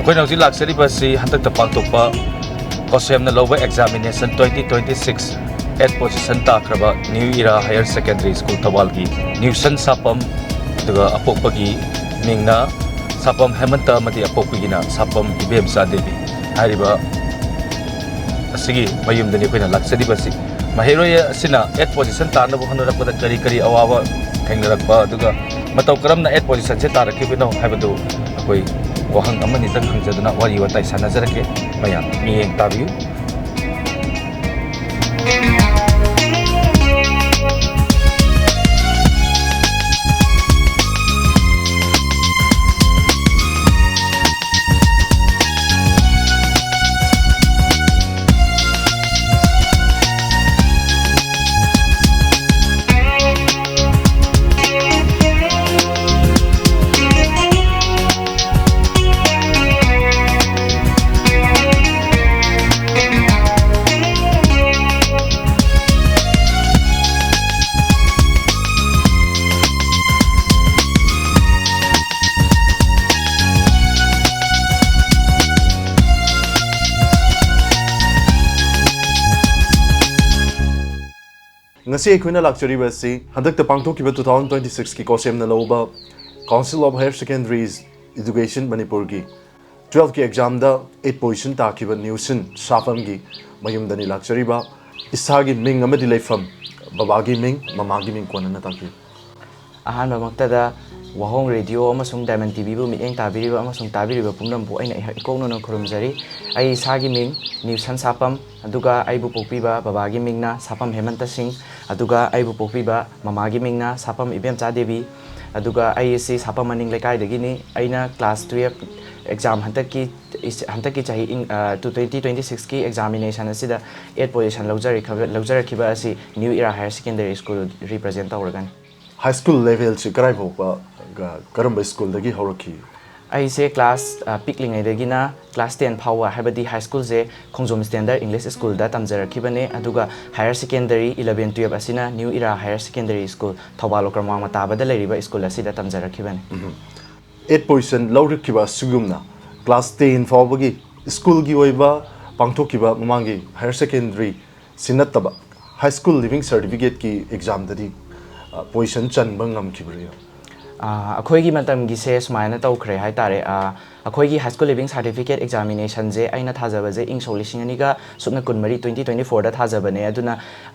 ꯑꯩꯈꯣꯏꯅ ꯍꯧꯖꯤꯛ ꯂꯥꯛꯆꯔꯤꯕꯁꯤ ꯍꯟꯗꯛꯇ ꯄꯥꯡꯊꯣꯛꯄ COSHEM ꯂꯧꯕ Examination 2026 8 position ꯇꯥꯈ꯭ꯔꯕ New Era Hr.Sec.School Thoubal Newson Sapam ꯑꯗꯨꯒ ꯑꯄꯣꯛꯄꯒꯤ ꯃꯤꯡꯅ Sapam Hemanta ꯑꯃꯗꯤ ꯑꯄꯣꯛꯄꯒꯤꯅ Sapam Ibemsa Devi ꯍꯥꯏꯔꯤꯕ ꯑꯁꯤꯒꯤ ꯃꯌꯨꯝꯗꯅꯤ ꯑꯩꯈꯣꯏꯅ ꯂꯥꯛꯆꯔꯤꯕꯁꯤ ꯃꯍꯩꯔꯣꯏ ꯑꯁꯤꯅ 8 position ꯇꯥꯅꯕ ꯍꯣꯠꯅꯔꯛꯄꯗ ꯀꯔꯤ ꯑꯋꯥꯕ ꯊꯦꯡꯅꯔꯛꯄ ꯑꯗꯨꯒ ꯃꯇꯧ ꯀꯔꯝꯅ 8 position ꯁꯦ ꯇꯥꯔꯛꯈꯤꯕꯅꯣ ꯍꯥꯏꯕꯗꯨ ꯑꯩꯈꯣꯏ ꯋꯥꯍꯪ ꯑꯃꯅꯤꯇꯪ ꯍꯪꯖꯗꯨꯅ ꯋꯥꯔꯤ ꯋꯥꯇꯥꯏ ꯁꯥꯟꯅꯖꯔꯛꯀꯦ ꯃꯌꯥꯝ ꯃꯤꯠꯌꯦꯡ ꯇꯥꯕꯤꯌꯨ ngasi akhuna lakchariba si handakta pangthokiba 2026 ki COSHEM na loba Council of Higher Secondaries Education Manipur gi 12 ki exam da 8 position takiba Newson Sapam gi mayumdani lakchariba isagi ming amadi leifam babagi ming mamagi ming kona na taki ahan maktada wahong radio amasung Diamond TV bu mieng tabiriba amasung tabiriba pungnam bu aina ikongno na khurumjari ai isagi ming Newson Sapam aduga aibu pokpiba babagi mingna Sapam Hemanta Singh aduga aibu pokpiba mamagi mingna Sapam Ibemsa Devi aduga ISC Sapam maning lekai degini aina class 12 exam hantaki chahi 2026 ki examination asida 8 position lawjari khiba asi New Era Hr.Sec.School represent tawragan high school level chi karai bokpa karamba school dagi horaki ai se class picling aidagina class 10 phawa habadi high school je Khongjom Standard English School da tamjarakibane aduga higher secondary 11 12 asina New Era Hr.Sec.School Thoubal okramang matabada leiriba school asida tamjarakibane 8 position lawrikiba sugumna class 10 phawagi school gi oiba pangthokiba mamangi higher secondary sinataba high school living certificate ki exam dadi position chanba ngamkibri अखोई मतम की से सुमायना तौखरे है तारे अखोई high school leaving certificate examination जे अइना थाजबजे इंग सोलिसिंगनिगा सुपना कुनमरी 2024 दा थाजबने अदुना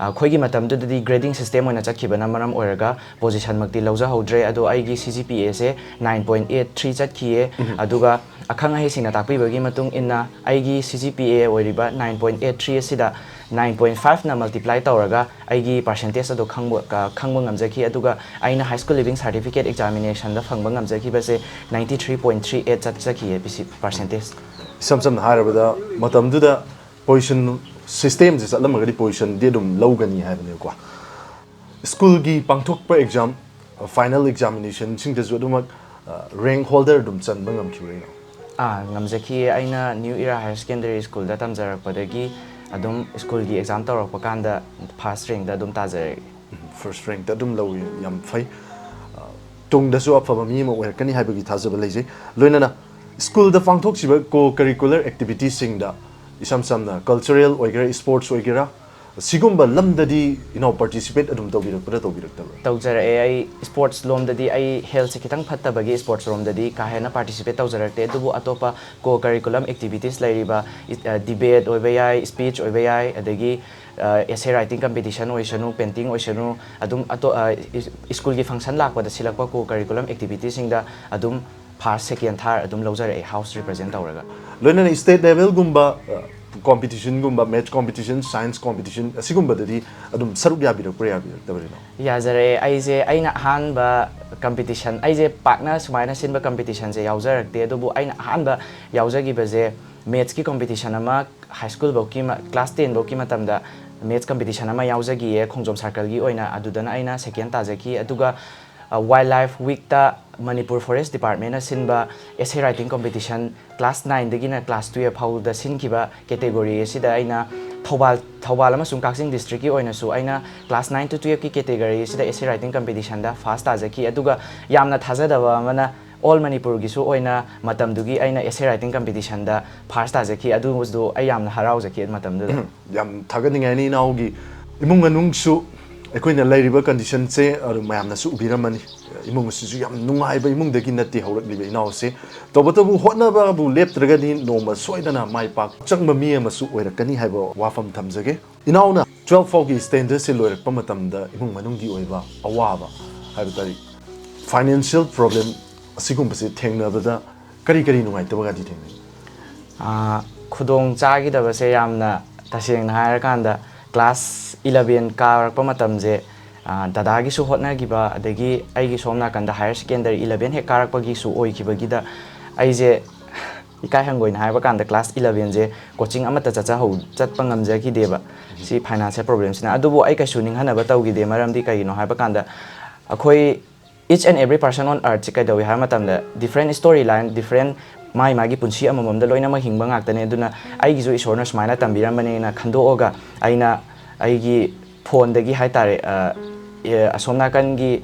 अखोई मतम दुदि ग्रेडिंग सिस्टम ओइना चखिबना मरम ओइरगा पोजीशन मक्ति लौजा हौद्रे अदो आइगी CGPA से 9.83 चखिए अदुगा अखंग हेसिना ताकपिबगी मतुंग इन्ना आइगी CGPA ओइरिबा 9.83 असिदा 9.5 na multiply tawraga aigi percentage ado khangba ngamjaki aduga aina high school living certificate examination da phangba ngamjaki base 93.38 chaki percentage samsam harabada matam duda position system je salamagadi position de dum logani habne kwa school gi pangthok pa exam final examination sing de joduma rank holder dum chanba ngamkhire ngamjaki aina New Era Hr.Sec.School da tamjarak padagi adum school gi exam tawrak pakanda first rank da dum tajare first rank da dum lawi yam fai tung da su afaba mi mo wer kani haibagi thajaba leje loinana school da pangthok siba co-curricular activities sing da isam samna cultural oigera sports oigera sigumba lamdadi participate adum tawbirak tawjara ai sports lom dadi ai health sekitang phatta bagi sports rom dadi kahena participate tawjarakte dubu atopa co-curriculum activities lairiba debate oibaya speech oibaya adagi essay writing competition oisanu painting oisanu adum ato school gi function lakpada silakpa co-curriculum activities singda adum first second third adum lawjara ai house represent tawraga loinana state level gumba competition gumba match competition science competition asigumba dadi adum saruk yabirak tabarino yazare aije aina hanba competition aije pakna sumaina sinba competition je yaujarakte adubu aina hanba yaujagi baje maths ki competition ama high school boki class 10 boki matamda maths competition ama yaujagi e Khongjom circle gi oina adudana aina second tajaki aduga wildlife week ta Manipur Forest Department sinba essay writing competition class 9 dagina class 12 how the sinkiba category sida aina Thoubal amasung Kaksing district ki oina su aina class 9 to 12 ki category sida essay writing competition da first tajaki aduga yamna thajadaba mana all Manipur gisu oina matam dugi aina essay writing competition da first tajaki adu wasdu ai yamna harau jaki matam du yam thaganingai ni naugi imung anung su akoina lairiba condition se aru mayamna su ubiramani imung su yam nungai ba imung dagi natti haurak liba inau se tobotabu hotna ba bu leptraga ni noma soidana mai pak changma mi ama su oirakani haiba wafam thamjage inauna 12 fogi standard se loirak pa matamda imung manungi oiba awaba haiba tari financial problem asigum se thengnabada kari kari nungai tabaga di thengnai khudong chagi da base yamna taseng na hair kanda class 11 karakpa matamje dada gi su hotna gi ba adagi ai gi somna kanda higher secondary 11 he karakpa gi su oi ki ba gi da ai je ikai hangoin haiba kanda class 11 je coaching amata chacha ho chat pangam ja ki deba si financial problems na adubu ai ka suning hana ba taw gi de maram di kai no haiba kanda akhoi each and every person on earth chikai dawi har matamda different storyline different mai magi punsi amamam da loina ma hingba ngaktane aduna ai gi jo isorna smaina tambiramane na khandooga aina ai gi phone dagi haitare asomna kan gi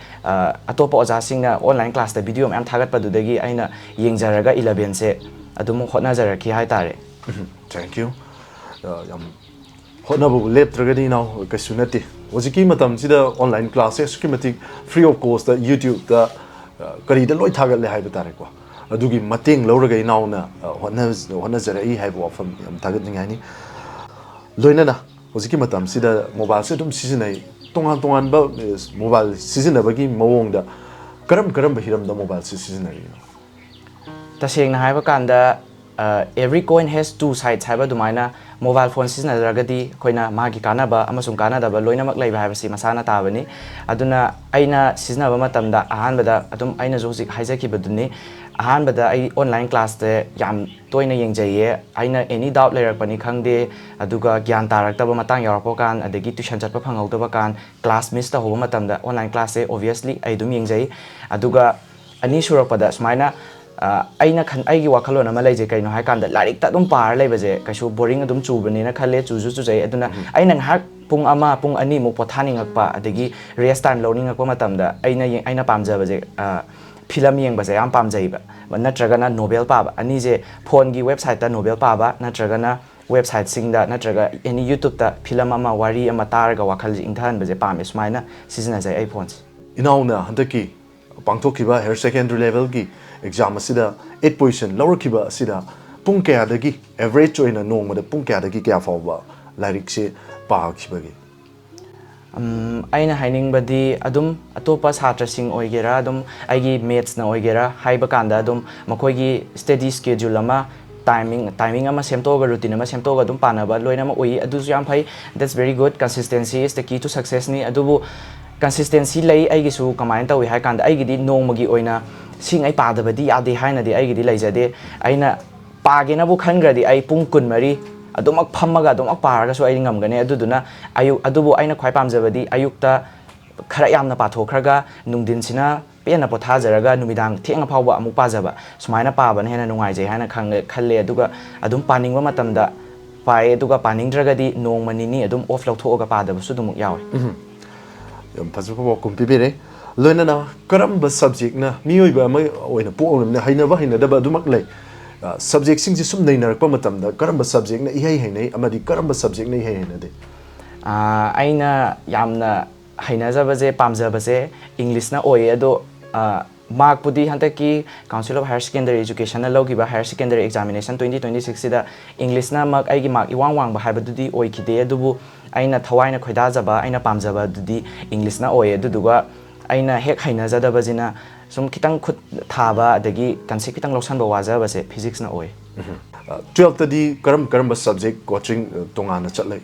atopa oja singna online class da video am thagat padu dagi aina yengjaraga 11 se adum hotna jaraki haitare thank you yam hotna bu leptragadi now kasunati ojiki matam sida online classes kimati free of cost da youtube da kari da loi thagat le haiba tare ko adugi mateng lauraga inauna hotna jarai haiba wafam yam thagat ningai ni loina na ojiki matam sida mobile se dum seasonai tongan ba mobile season bagi mawong da karam ba hiram da mobile season ai taseng na haiba kanda every coin has two sides haiba dumaina mobile phone season ragadi koina magi kana ba amasung kana da ba loina mak lai ba haiba si masana tabani aduna aina season ba matam da ahan bada adum aina jojik haijaki baduni ahan bada ai online class te yam toina yengjaye aina any doubt lerak pani khangde aduga gyan tarak ta ba matang yarpo kan adegi tuition chat pa phangau ta ba kan class miss ta hoba matam da online class se obviously ai dum yengjai aduga ani surak pada smaina aina khan aigi wakhalon ama leije kaino hai kan da larik ta dum par leibaje kaisu boring adum chubani na khale chuju chujai aduna aina hak pung ama pung ani mu pothani ngakpa adegi rest time learning ngakpa matam da aina pamja baje film yeng baje am pamjai ba natraga na novel pa ba ani je phone gi website ta novel pa ba natraga na website sing da natraga any youtube ta film ama wari ama targa wakhal ingthan baje pam ismaina season jai iPhones inauna handaki pangthokiba higher secondary level gi exam asida 8 position lower kiba asida pung kya dagi average oina nong mada pung kya dagi kya fawba lyric se pa khibagi aina haining badi adum atopa satra sing oigera adum aigi maths na oigera haiba kanda adum makoi gi steady schedule ama timing ama semtoga routine ama semtoga adum panaba loina ma oi adu yam phai that's very good consistency is the key to success ni adubu consistency lay aigi su kamain tawi hai kanda aigi di nongmagi oina sing ai padabadi ade haina di aigi di laijade aina pagena bu khangradi ai pung kun mari adumak phamaga adumak paraga so ai ngamgane aduduna ayu adubu aina khwai pamjabadi ayukta khara yamna pathokraga nungdin sina pena pothajaraga numidang thenga phawba amuk pajaba sumaina paban hena nungai jai haina khalle aduga adum paningwa matamda pai aduga paningdragadi nongmani ni adum off lauthoga padaba su dumuk yawe yam phajuba kumpibire loina na karamba subject na miyoiba ma oina poem na hainaba hainadaba adumak lei subject sing ji sum nei narakpa matamda karamba subject na ihai hainai amadi karamba subject na ihai hainade aina yamna hainajabaje pamjabaje english na oye ado mark pudi hantaki council of higher secondary education na logiba higher secondary examination 2026 sida english na mark aigi mark iwang wang ba haibadudi oikide adubu aina thawaina khoidajaba aina pamjaba dudi english na oye aduduga aina hek hainajadabajina sum kitang khut thaba adagi kanse kitang loksan ba wajaba se physics na oy 12 tadi karamba subject coaching tongana chatlai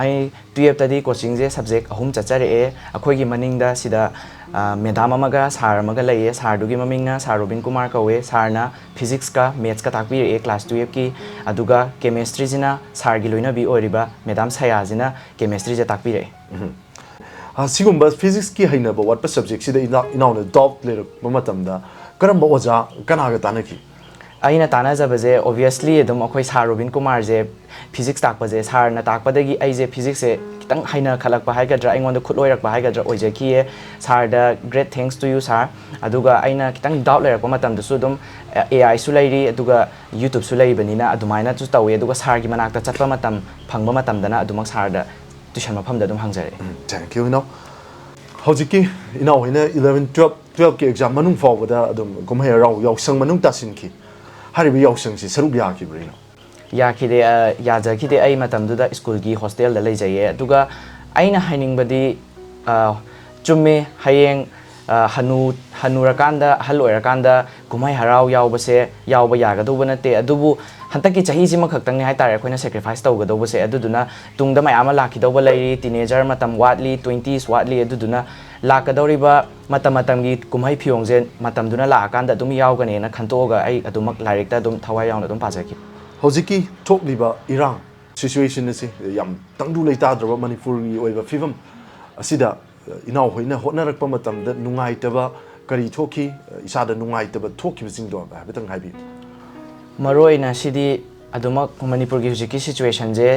ai 12 tadi coaching je subject ahum chachare e akhoi gi maning da sida medam amaga sar amaga laye sar dugi maming na sar Robin Kumar kawe sar na physics ka maths ka takpi e class 12 ki aduga chemistry jina sar gi loina bi oriba medam saya jina chemistry je takpi re sigumba physics ki hainaba what subject sida inauna doubt le matamda karamba oja kanaga tanaki aina tanajabase obviously adum akhoi Sir Robin Kumar je physics takpaje Sir na takpadagi ai je physics se kitang haina khalakpa haigadra aingonda khutloirakpa haigadra oijakiye Sir da great thanks to you Sir aduga aina kitang doubt lairakpa matam dasu dum AI su lairi aduga YouTube su laibanina adumaina chu tawi aduga Sir gi manakta chatpa matam phangba matam dana adumak Sir da tuition mafam da dum hangjare thank you ino hojiki ino hina 11 12 ki exam manung forward da adum gomhe raw yausang manung tasin ki haribi yausang si saruk ya ki brino yakide yajakide ai matam duda school gi hostel da leijaye aduga aina haining badi chumme hayeng hanurakanda haloirakanda kumai harau yaubase yauba yagadauba nate adubu hantaki chahi sima khaktang ne hai tare khoina sacrifice tawgadauba se aduduna tungda mayama lakidauba lairi teenager matam watli 20s watli aduduna lakadoriba matam gi kumai phiongje matam duna la akanda dum yaugane na khantoga ai adumak lairikta dum thawai yauna dum pajaki hojiki thokliba irang situation ase yam tangdu leita draba manipur gi oiba fivam asida inaw hoina hotnarakpa matamda nungaitaba kari thoki isada nungaitaba thoki bisingdo ba betang haibi maroina sidi adumak manipur gi hujiki situation je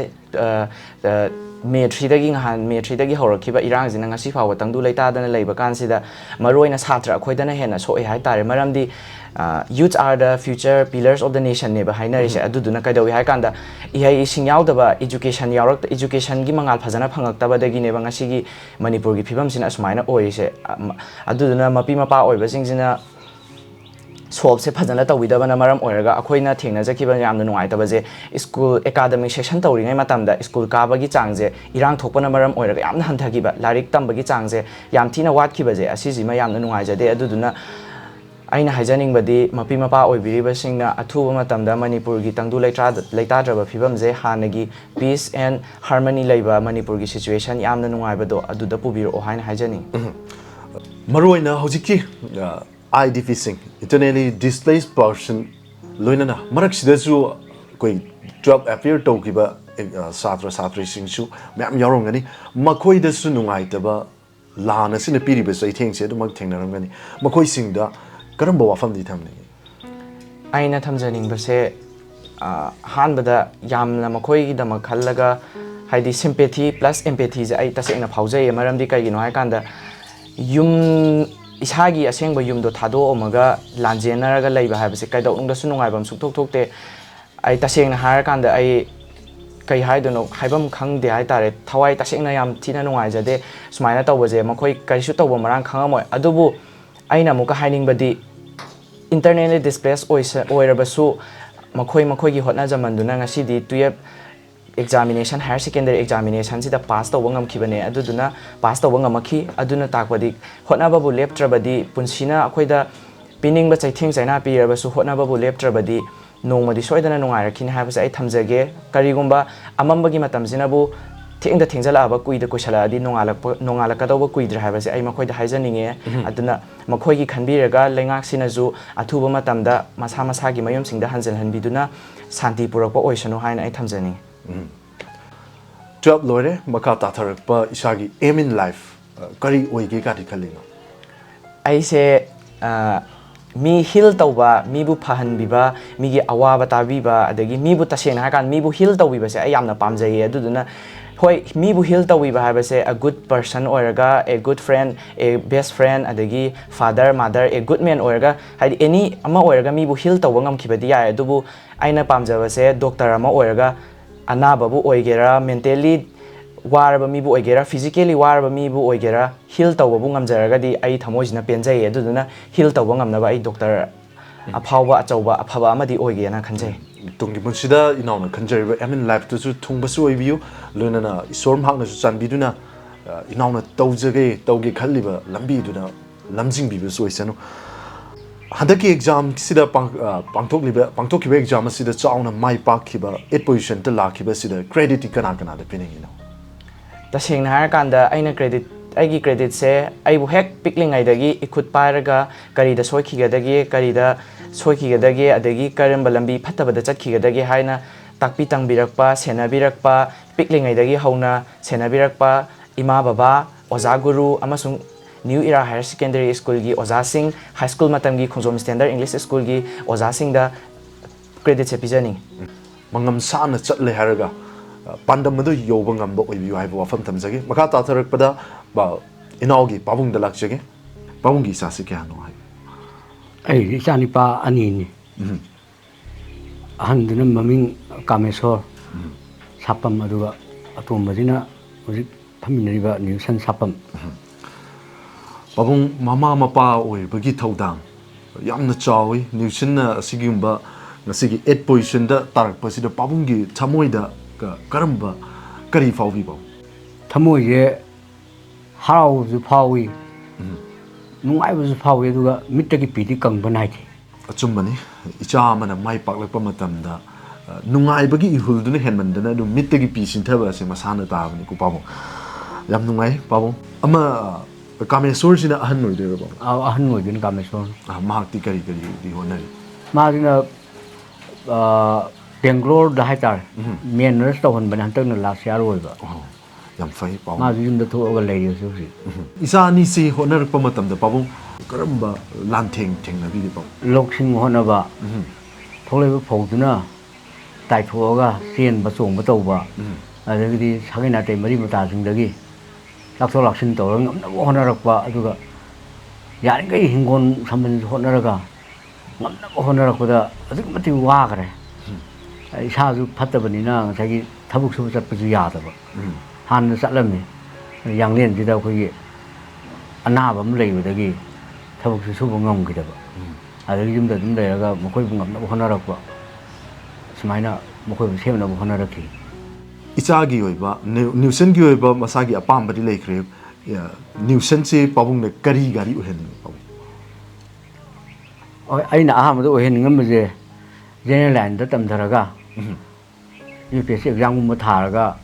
May 3 dagi ngahan May 3 dagi horakiba irang jina ngasi fawa tangdu leita dana leiba kansida maroina satra khoidana hena soi hai tare maramdi youths are the future pillars of the nation ne ba haina rise aduduna kaidawi hai kanda ihai ising yaudaba education yaurak education gi mangal phajana phangak taba dagi ne ba ngasi gi manipur gi phibam sina asmaina oise aduduna mapi mapa oiba singjina solve se phajana tawidabana maram oiraga akhoina thengna jakiba yamna nungaitaba je school academic session tawringai matamda school kabagi changje irang thokpana maram oiraga yamna hanthagiba larik tambagi changje yam thina watkiba je asijima yamna nungaijade aduduna aina haijaning badi mapi mapa oibiriba singna athuba matamda manipur gi tangdu leita draba phibam je hanagi peace and harmony leiba manipur gi situation yamna nungaibado aduda pubiro o haina haijaning maroina hojiki IDP sing internally displaced person loinana marak sidasu koi job appear tokiba satra sing su ma'am yarongani makoi da su nungai taba lana sina piriba sai thengse du mak thengnaramgani makoi singda karamba wafam di thamni aina thamjaning base hanbada yamna makoi gi dama khallaga haidi sympathy plus empathy je ai tasengna phaujai maramdi kai gi no hai kanda yum isagi asengba yumdo thado omaga lanjenaraga leiba habase kaidoknungda su nungaibam sukthok thokte ai tasengna har kanda ai kai haidono haibam khangde hai tare thawai tasengna yam thina nungaijade sumaina tawbaje makhoi kaisu tawba marang khangamoi adubu aina muka haining badi internally displaced oirabasu makhoi gi hotna jamanduna ngasidi 12 examination higher secondary examination sida pass tawba ngamkhibane aduduna pass tawba ngamakhi aduna takpadi hotna babu leptrabadi punsina akhoida pining ba chaithing chaina pirabasu hotna babu leptrabadi nongmadi soidana nungairakhini habase ai thamjage karigumba amambagi matamsina bu thengda thengjala ba kuida koisala adi nongalaka tawba kuidra habase ai makhoida haijaninge aduna makhoi gi khanbiraga lengak sinaju athuba matamda masa masa gi mayum singda hanjal hanbiduna santi purakpa oisano haina ai thamjani 12 lore maka tatharakpa isagi aim in life kari oige ka dikhalino aise mi heal tawba mi bu phahan biba mi gi awaba tabiba adagi mi bu tasena hakan mi bu heal tawiba se ayamna pamjaye aduduna hoi mi bu heal tawiba habase a good person oraga a good friend a best friend adagi father mother a good man oraga haidi any ama oraga mi bu heal tawba ngamkhibadi ya adubu aina pamjabase doctor ama oraga anababu oigera mentally waraba mibu oigera physically waraba mibu oigera heal tawbabu ngamjaragadi ai thamojina penjai aduduna heal tawba ngamnaba ai doctor aphawba achauba aphaba amadi oigena khanjai tungi bunsida inauna khanjariba aim in life to su thungbasu oibiu loinana isorm hakna su chanbiduna inauna tawge khalliba lambi duna lamjing bibu su oisanu hadaki exam sida pangthokliba exam sida chauna mai pakhiba 8 position ta lakhiba sida credit kana da piningina tasengna har kanda aina credit aigi credit se aibu hek pikling aidagi ikhut pairaga karida soikhigadagi karida soikhigadagi adagi karamba lambi phattabada chatkhigadaги haina takpi tangbirakpa senabirakpa pikling aidagi hauna senabirakpa ima baba oja guru amasung New Era Hr.Sec.School gi oja sing high school matam gi khonjom standard English school gi oja sing da credit se pijani mangam sana chatle haraga pandam madu yoba ngamba oibiu haiba wafam tamjage makha tatharakpada ba inaugi pabung da lakjage pabung gi sasi kya no hai ai chani pa ani ni ahanduna maming kamesor sapam aduga atombadina hoji phaminariba Newson Sapam pabung mama mapa oibagi thaudang yamna chawi Newson na asigimba ngasigi 8 position da tarak pasida pabung gi chamoida ka karamba kari fawbi ba thamoi ye harau ju phawi nungai bu ju phawi aduga mittagi pidi kangba nai thi achumbani icha mana mai paklakpa matamda nungai bagi ihul duna henmandana du mittagi pi sinthaba se masana tabani ku pabung yam nungai pabung ama kamesor sina ahan noi de ba ahan noi bin kamesor mahak ti kari kari di honari ma dina Bangalore da haitar men restaurant ban hantak na last year oi ba yam fai pabung ma jim da tho ga lei su si isa ni si honar pa matamda pabung karamba lantheng thengna bi de ba loksing hona ba tholai ba phoduna tai thoga sen ba chong ba tau ba adagidi sagina te mari mata sing dagi lakso laksin tawrang ngam na honarak ba aduga yaring kai hingon saman honaraga ngam na honarak ba adug mati wa gare isa ju phatabani na sagi thabuk su chat pa ju ya da ba han satlamni yang len ji da khoi anaba am lei ba dagi thabuk su bu ngam gi da ba adagi jum da dum da ga mokoi bu ngam na honarak ba sumaina mokoi bu sem na bu honarak ki ichagi oiba Newson gi oiba masagi apam badi leikre Newson se pabung ne kari gari uhen oi aina aham do hen ngam je general line da tam tharaga UPSC exam mu tharaga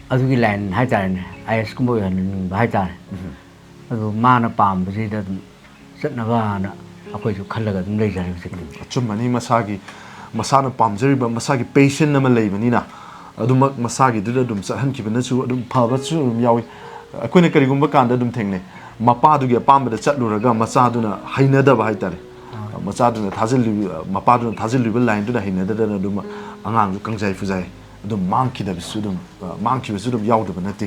adugi line hai ta ne IS ku mo yan hai ta adu mana pam bji da satna ba na akoi ju khallaga dum lei jari sikli achumani masana pamjari ba masagi patient na ma leibani na adumak masagi du dum chahan kibana chu adum phaba chu yawi akoina karigumba kanda dum thengne mapa du gi apam da chatluraga macha duna hainada ba haitare macha duna thajil mapa duna thajil liba line duna hainada da dum angang kangjai fujai adum mangki da bisu dum mangki bisu dum yawdu ba nati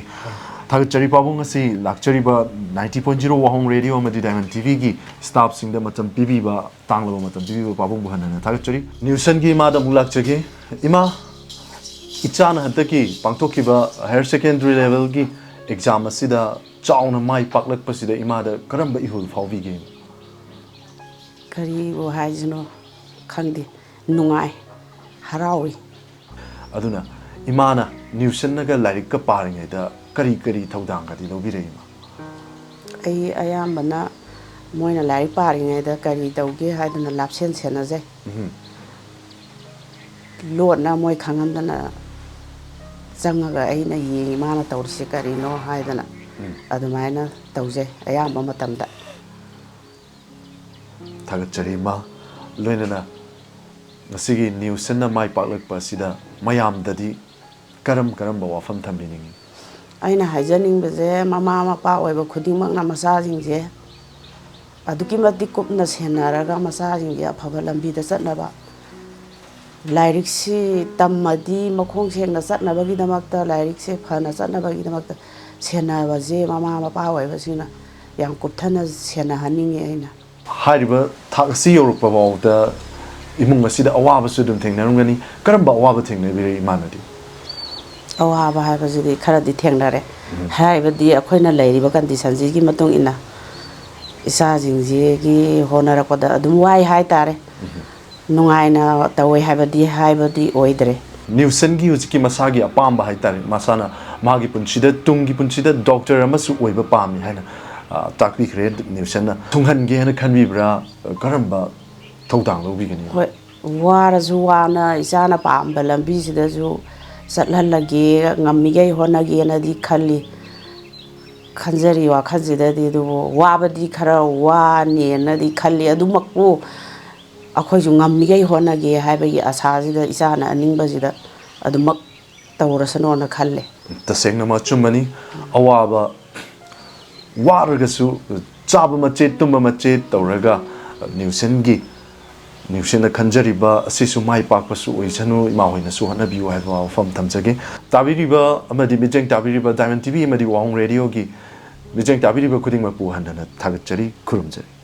thag chari pabung asi lakchari ba 90.0 wahong radio amadi diamond tv gi staff sing da matam pb ba tanglo matam pb ba pabung bu hanana thag chari Newson gi ma da mulak chage ima ichana hantaki pangthokiba higher secondary level gi exam asida chauna mai paklak pasida imada karamba ihul fawbi ge kari bo haijno khangdi nungai harawi aduna imana Newson naga larik ka paringa da kari kari thaudang ga di lobi re ma ai ayambana moina larik paringa da kari tauge haidana lapsen sena jai lot na moi khangandana zangaga aina yengi mana tawrisi karino haidana adumaina tawje ayamba matamda thagachari ma loinana ngasigi Newson na mai paklak pasida mayam dadi karam ba wafam thambining aina haijaning beje mama mapa oiba khudingmak na masajing je aduki mati kupna senaraga masajing ya phaba lambi da satnaba लाइरिक्सी तम्मदी मखोंग सेंगना चटनाबगीदमक्ता लाइरिक्से फना चटनाबगीदमक्ता सेनाबजे मामा मपा ओइबसिना याम कुप्थना सेनाहनिंगे आइना हारिबा थाकसी योरकपा बावदा इमुंग असिदा अवाबसु दुम थेंगनारुंगनी करम्बा अवाबा थेंगनाबिरे इमानदी अवाबा हाबजिदि खरादि थेंगनारे हाइबदि अखोइना लैरिबा कंडिशनजिगी मतुंग इना इसाजिंजिगी होनरकपदा अदुम वाइ high तारे nungaina tawai habadi oidre Newson gi uski masagi apamba haitare masana magi punchida tungi punchida doctor amasu oiba pami haina takbi khre Newson na tunghan ge na khanbi bra karamba thodang lo bi gani hoi wara zuwana isana pamba lambi sida ju satlallage ngammi ge hona ge na di khalli khanjari wa khanjida di du wabadi khara wa ne na di khalli adumakku akhoi ju ngammi ge hona ge haibagi asajida isana aningbajida adumak tawrasano na khalle tasengna ma chumani awaba waragasu chaba mache tumba mache tawraga Newson gi ꯅ꯭ꯌꯨꯁꯟꯅ ꯈꯟꯖꯔꯤꯕ ꯑꯁꯤꯁꯨ ꯃꯥꯏ ꯄꯥꯛꯄꯁꯨ ꯑꯣꯏꯁꯅꯨ ꯏꯃꯥ ꯍꯣꯏꯅꯁꯨ ꯍꯣꯠꯅꯕꯤꯌꯨ ꯍꯥꯏꯕ ꯋꯥꯐꯝ ꯊꯝꯖꯒꯦ ꯇꯥꯕꯤꯔꯤꯕ ꯑꯃꯗꯤ ꯃꯤꯠꯌꯦꯡ ꯇꯥꯕꯤꯔꯤꯕ diamond TV ꯑꯃꯗꯤ ꯋꯥꯡ ꯔꯦꯗꯤꯑꯣꯒꯤ ꯃꯤꯠꯌꯦꯡ ꯇꯥꯕꯤꯔꯤꯕ ꯈꯨꯗꯤꯡꯃꯛꯄꯨ ꯍꯟꯊꯅ ꯊꯥꯒꯠꯆꯔꯤ ꯈꯨꯔꯨꯝꯖꯔꯤ